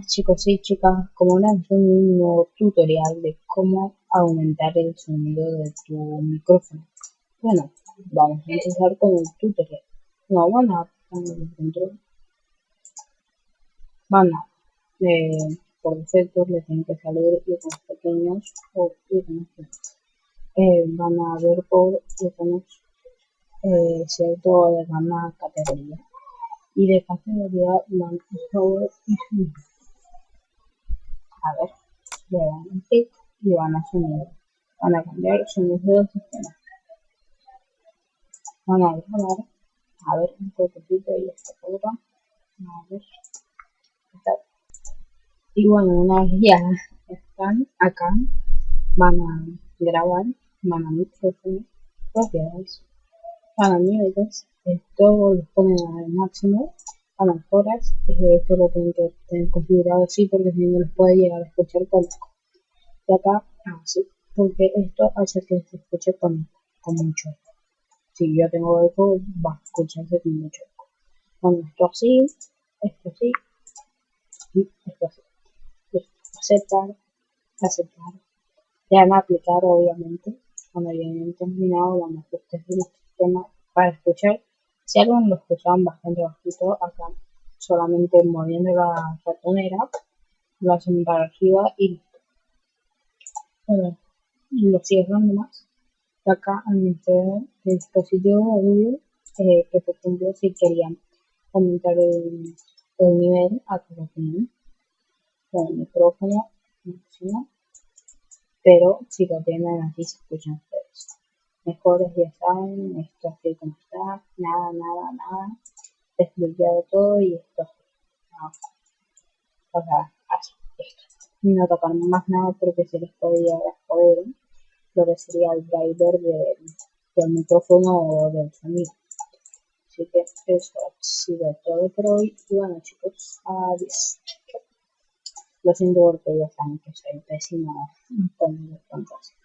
chicos y chicas, como una vez un nuevo tutorial de cómo aumentar el sonido de tu micrófono. Bueno, vamos a empezar con el tutorial. No, van a el control. Por defecto le tienen que salir iconos pequeños o iconos grandes. Van a ver por iconos cierto de gama categoría. Y de categoría van a power y sonido. A ver, le dan un clic y van a sonido. Van a cambiar sonidos del sistema. Van a grabar, a ver un poquito y esta cosa. A ver, está. Y bueno, una vez ya están acá, van a grabar, van a micrófono, propiedades, van a niveles, esto lo ponen al máximo, a las horas, esto lo tienen que tener configurado así porque si no les puede llegar a escuchar con eco. Y acá así, porque esto hace que se escuche con mucho eco. Si yo tengo eco, va a escucharse con mucho eco. Bueno, esto así y esto así. Aceptar, aceptar. Ya van a aplicar, obviamente, cuando ya hayan terminado, van a ajustar el sistema para escuchar. Si algo lo escuchaban bastante bajito, acá solamente moviendo la ratonera, lo hacen para arriba y listo. Bueno, lo cierran nomás. Acá administrar el dispositivo móvil, que por ejemplo si querían aumentar el nivel a que lo tienen con el micrófono máximo, pero si lo tienen así se escuchan ustedes. Mejores ya saben, esto así como está, nada, desbloqueado todo y esto así. No, o sea, así, esto. No tocar más nada porque se les puede llegar a joder lo que sería el driver del micrófono o del sonido. Así que eso ha sido todo por hoy. Y bueno chicos, adiós. Lo siento porque ya saben que soy pésimo con el fantasma.